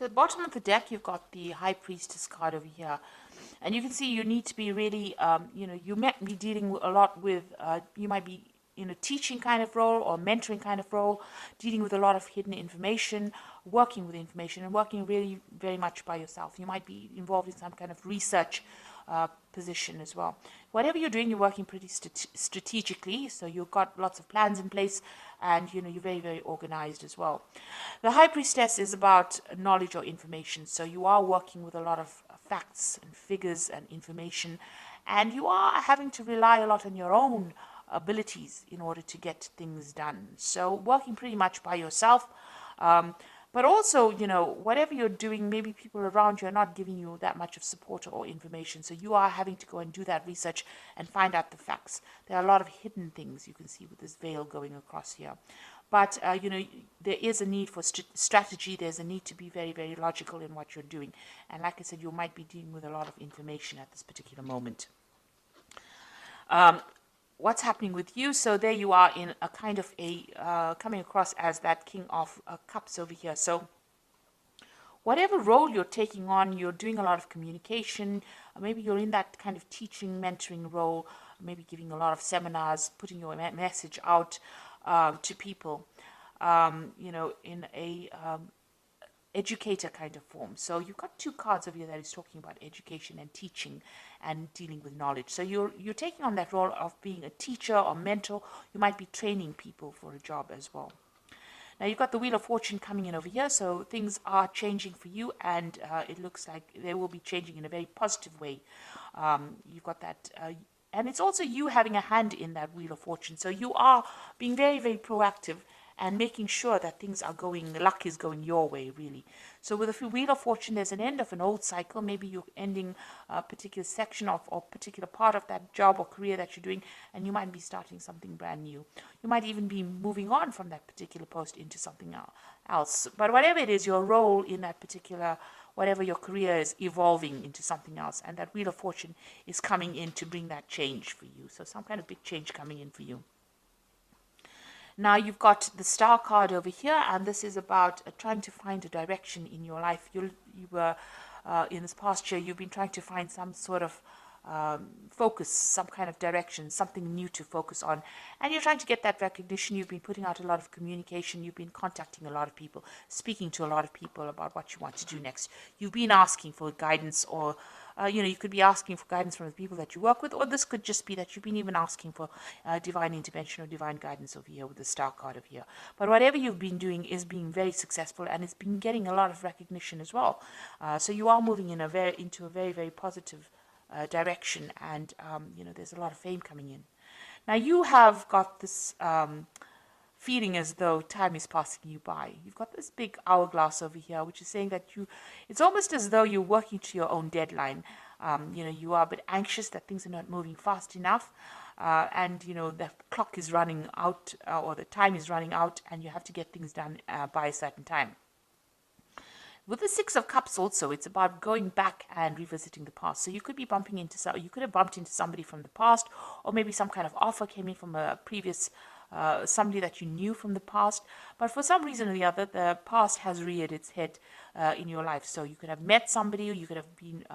So at the bottom of the deck, you've got the High Priestess card over here. And you can see you need to be really, you might be dealing a lot with, you might be in a teaching kind of role or mentoring kind of role, dealing with a lot of hidden information, working with information, and working really very much by yourself. You might be involved in some kind of research position as well. Whatever you're doing, you're working pretty strategically, so you've got lots of plans in place, and you're very, very organized as well. The High Priestess is about knowledge or information, so you are working with a lot of facts and figures and information, and you are having to rely a lot on your own abilities in order to get things done. So working pretty much by yourself. But also, whatever you're doing, maybe people around you are not giving you that much of support or information. So you are having to go and do that research and find out the facts. There are a lot of hidden things you can see with this veil going across here. But, there is a need for strategy. There's a need to be very, very logical in what you're doing. And like I said, you might be dealing with a lot of information at this particular moment. What's happening with you? So there you are in a kind of coming across as that King of Cups over here. So whatever role you're taking on, you're doing a lot of communication. Maybe you're in that kind of teaching, mentoring role, maybe giving a lot of seminars, putting your message out to people, in a educator kind of form. So you've got two cards over here that is talking about education and teaching and dealing with knowledge. So you're taking on that role of being a teacher or mentor. You might be training people for a job as well. Now you've got the Wheel of Fortune coming in over here, so things are changing for you, and it looks like they will be changing in a very positive way. You've got that, and it's also you having a hand in that Wheel of Fortune. So you are being very, very proactive and making sure that things are going, luck is going your way, really. So with the Wheel of Fortune, there's an end of an old cycle. Maybe you're ending a particular section of or particular part of that job or career that you're doing, and you might be starting something brand new. You might even be moving on from that particular post into something else. But whatever it is, your role in that particular, whatever your career is, evolving into something else, and that Wheel of Fortune is coming in to bring that change for you. So some kind of big change coming in for you. Now you've got the Star card over here, and this is about trying to find a direction in your life. You were in this past year, you've been trying to find some sort of focus, some kind of direction, something new to focus on, and you're trying to get that recognition. You've been putting out a lot of communication. You've been contacting a lot of people, speaking to a lot of people about what you want to do next. You've been asking for guidance, or you could be asking for guidance from the people that you work with, or this could just be that you've been even asking for divine intervention or divine guidance over here with the Star card over here. But whatever you've been doing is being very successful, and it's been getting a lot of recognition as well. So you are moving into a very, very positive direction, and there's a lot of fame coming in. Now you have got this feeling as though time is passing you by. You've got this big hourglass over here, which is saying that it's almost as though you're working to your own deadline. You are a bit anxious that things are not moving fast enough, and the clock is running out, or the time is running out, and you have to get things done by a certain time. With the Six of Cups also, it's about going back and revisiting the past. So you could be you could have bumped into somebody from the past, or maybe some kind of offer came in from a previous somebody that you knew from the past, but for some reason or the other, the past has reared its head in your life. So you could have met somebody, or you could have been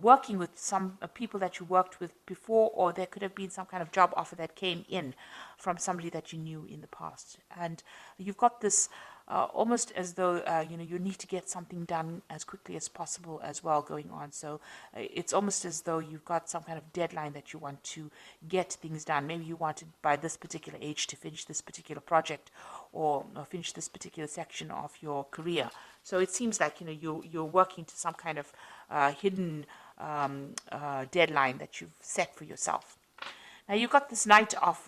working with some people that you worked with before, or there could have been some kind of job offer that came in from somebody that you knew in the past. And you've got this almost as though you need to get something done as quickly as possible as well going on. So it's almost as though you've got some kind of deadline that you want to get things done. Maybe you wanted by this particular age to finish this particular project, or finish this particular section of your career. So it seems like you're working to some kind of hidden deadline that you've set for yourself. Now you've got this Knight of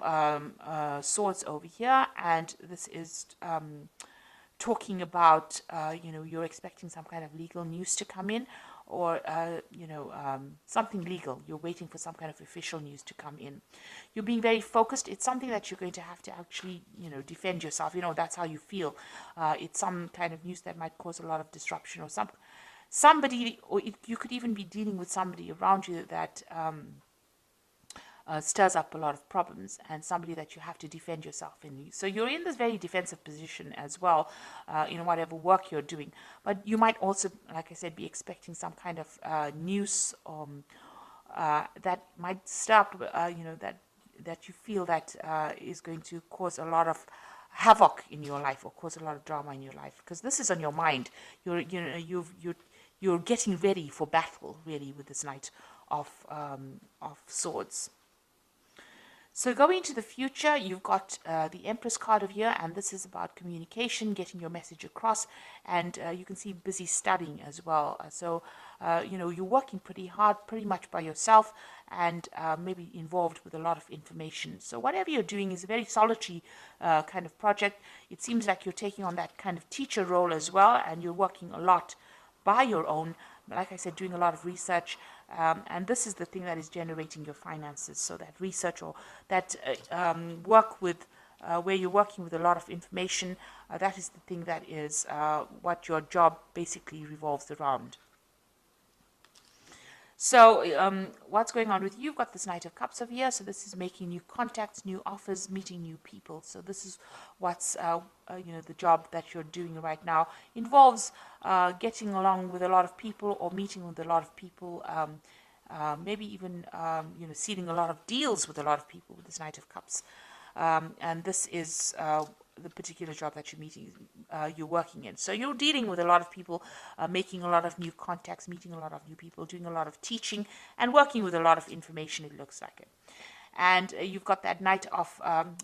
Swords over here, and this is talking about you're expecting some kind of legal news to come in, or something legal. You're waiting for some kind of official news to come in. You're being very focused. It's something that you're going to have to actually defend yourself. That's how you feel. It's some kind of news that might cause a lot of disruption, or somebody, or you could even be dealing with somebody around you that stirs up a lot of problems, and somebody that you have to defend yourself in. So you're in this very defensive position as well, in whatever work you're doing. But you might also, like I said, be expecting some kind of news that might stop, that you feel that is going to cause a lot of havoc in your life or cause a lot of drama in your life, because this is on your mind. You're getting ready for battle, really, with this Knight of Swords. So going into the future, you've got the Empress card of here, and this is about communication, getting your message across, and you can see busy studying as well. You're working pretty hard, pretty much by yourself, and maybe involved with a lot of information. So whatever you're doing is a very solitary kind of project. It seems like you're taking on that kind of teacher role as well, and you're working a lot by your own, like I said, doing a lot of research, and this is the thing that is generating your finances. So that research or that work with where you're working with a lot of information, that is the thing that is what your job basically revolves around. So what's going on with you? You've got this Knight of Cups over here. So this is making new contacts, new offers, meeting new people. So this is what's, the job that you're doing right now. Involves getting along with a lot of people or meeting with a lot of people. Maybe even, sealing a lot of deals with a lot of people with this Knight of Cups. And this is the particular job that you're working in. So you're dealing with a lot of people, making a lot of new contacts, meeting a lot of new people, doing a lot of teaching, and working with a lot of information, it looks like it. And you've got that Knight of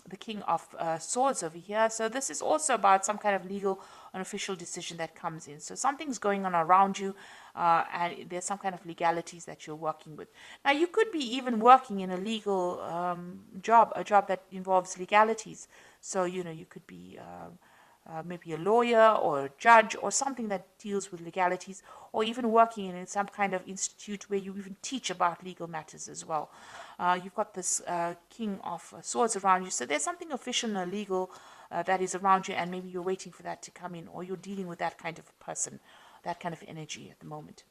the King of Swords over here. So this is also about some kind of legal and official decision that comes in. So something's going on around you, and there's some kind of legalities that you're working with. Now, you could be even working in a legal job, a job that involves legalities. So, you could be maybe a lawyer or a judge or something that deals with legalities, or even working in some kind of institute where you even teach about legal matters as well. You've got this King of Swords around you, so there's something official and legal that is around you, and maybe you're waiting for that to come in, or you're dealing with that kind of person, that kind of energy at the moment.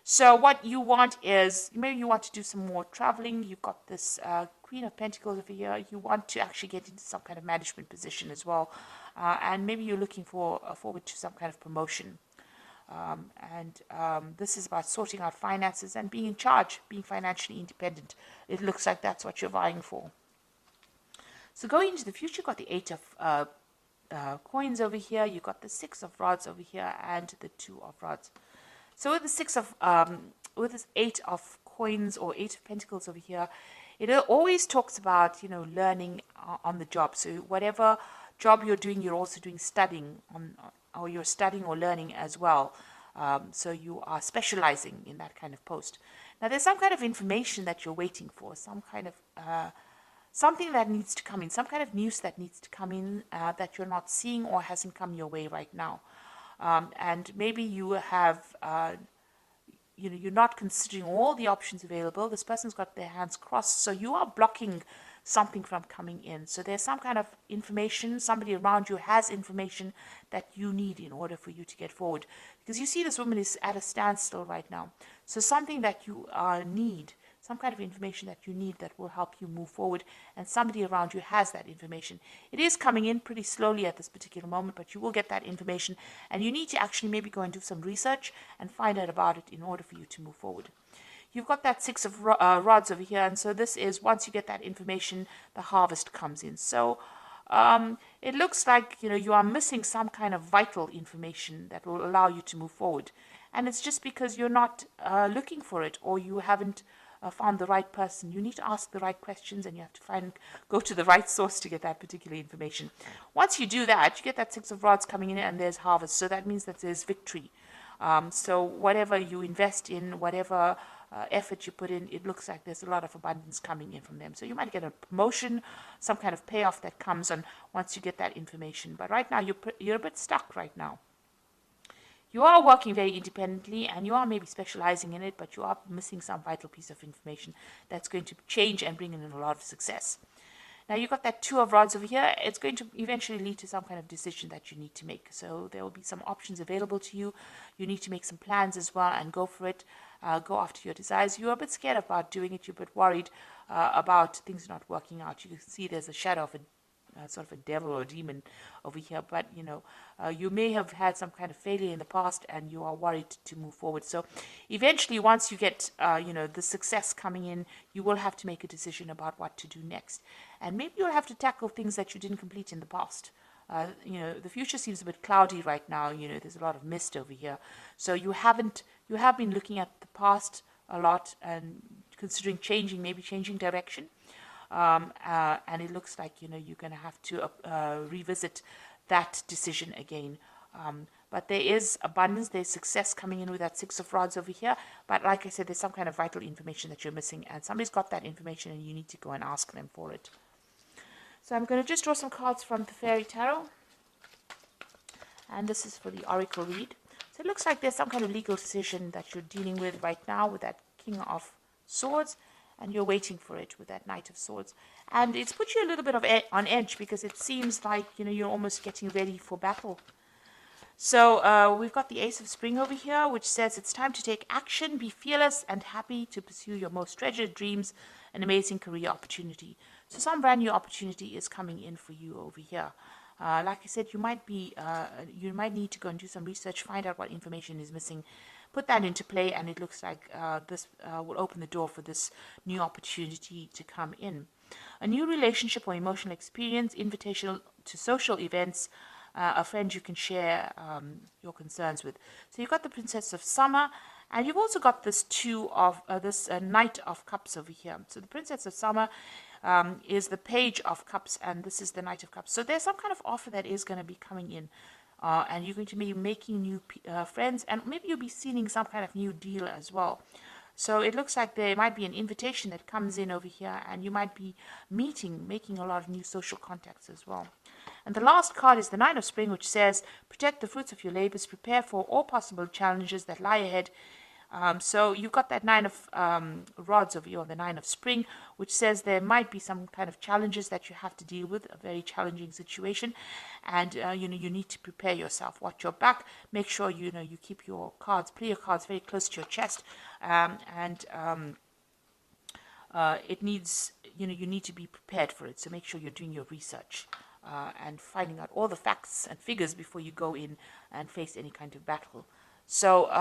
So what you want is, maybe you want to do some more traveling. You've got this Queen of Pentacles over here. You want to actually get into some kind of management position as well. And maybe you're looking forward to some kind of promotion. This is about sorting out finances and being in charge, being financially independent. It looks like that's what you're vying for. So going into the future, you've got the Eight of Coins over here. You've got the Six of Rods over here and the Two of Rods. So with the with this Eight of Coins or Eight of Pentacles over here, it always talks about, learning on the job. So whatever job you're doing, you're also doing studying or you're studying or learning as well. So you are specializing in that kind of post. Now there's some kind of information that you're waiting for, some kind of something that needs to come in, some kind of news that needs to come in that you're not seeing or hasn't come your way right now. And maybe you have, you're not considering all the options available. This person's got their hands crossed, so you are blocking something from coming in. So there's some kind of information, somebody around you has information that you need in order for you to get forward. Because you see this woman is at a standstill right now. So something that you need, some kind of information that you need that will help you move forward, and somebody around you has that information. It is coming in pretty slowly at this particular moment, but you will get that information, and you need to actually maybe go and do some research and find out about it in order for you to move forward. You've got that Six of Rods over here, and so this is, once you get that information, the harvest comes in. So it looks like, you are missing some kind of vital information that will allow you to move forward. And it's just because you're not looking for it, or you haven't found the right person. You need to ask the right questions, and you have to go to the right source to get that particular information. Once you do that, you get that Six of Rods coming in, and there's harvest. So that means that there's victory. So whatever you invest in, whatever effort you put in, it looks like there's a lot of abundance coming in from them. So you might get a promotion, some kind of payoff that comes on once you get that information. But right now, you're a bit stuck right now. You are working very independently, and you are maybe specializing in it, but you are missing some vital piece of information that's going to change and bring in a lot of success. Now you've got that Two of Rods over here. It's going to eventually lead to some kind of decision that you need to make. So there will be some options available to you. You need to make some plans as well and go for it. Go after your desires. You're a bit scared about doing it. You're a bit worried about things not working out. You can see there's a shadow of a sort of a devil or a demon over here, but you may have had some kind of failure in the past and you are worried to move forward. So eventually, once you get the success coming in, you will have to make a decision about what to do next, and maybe you'll have to tackle things that you didn't complete in the past. The future seems a bit cloudy right now. There's a lot of mist over here, so you have been looking at the past a lot and considering maybe changing direction. And it looks like you're going to have to revisit that decision again. But there is abundance, there's success coming in with that Six of Rods over here. But like I said, there's some kind of vital information that you're missing, and somebody's got that information, and you need to go and ask them for it. So I'm going to just draw some cards from the Fairy Tarot, and this is for the Oracle read. So it looks like there's some kind of legal decision that you're dealing with right now with that King of Swords, and you're waiting for it with that Knight of Swords. And it's put you a little bit on edge, because it seems like you're almost getting ready for battle. So we've got the Ace of Spring over here, which says it's time to take action, be fearless and happy to pursue your most treasured dreams, an amazing career opportunity. So some brand new opportunity is coming in for you over here. Like I said, you might need to go and do some research, find out what information is missing, put that into play, and it looks like this will open the door for this new opportunity to come in. A new relationship or emotional experience, invitation to social events, a friend you can share your concerns with. So you've got the Princess of Summer, and you've also got this Knight of Cups over here. So the Princess of Summer is the Page of Cups, and this is the Knight of Cups. So there's some kind of offer that is going to be coming in. And you're going to be making new friends, and maybe you'll be sealing some kind of new deal as well. So it looks like there might be an invitation that comes in over here, and you might be making a lot of new social contacts as well. And the last card is the Nine of Spring, which says, protect the fruits of your labors, prepare for all possible challenges that lie ahead. So you've got that Nine of Rods over here, or the Nine of Spring, which says there might be some kind of challenges that you have to deal with, a very challenging situation, and you need to prepare yourself. Watch your back. Make sure you keep your cards, play your cards very close to your chest, it needs you need to be prepared for it. So make sure you're doing your research and finding out all the facts and figures before you go in and face any kind of battle. So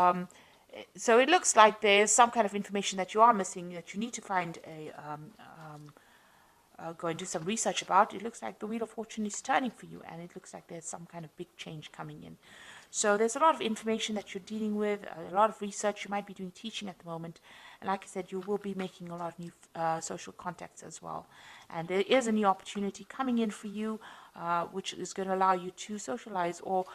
it looks like there's some kind of information that you are missing, that you need to find go and do some research about. It looks like the Wheel of Fortune is turning for you, and it looks like there's some kind of big change coming in. So there's a lot of information that you're dealing with, a lot of research. You might be doing teaching at the moment, and like I said, you will be making a lot of new social contacts as well. And there is a new opportunity coming in for you, which is going to allow you to socialize, or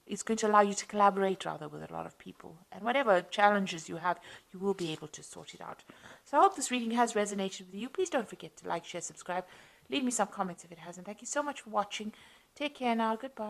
it's going to allow you to collaborate rather with a lot of people. And whatever challenges you have, you will be able to sort it out. So I hope this reading has resonated with you. Please don't forget to like, share, subscribe. Leave me some comments if it hasn't. Thank you so much for watching. Take care now. Goodbye.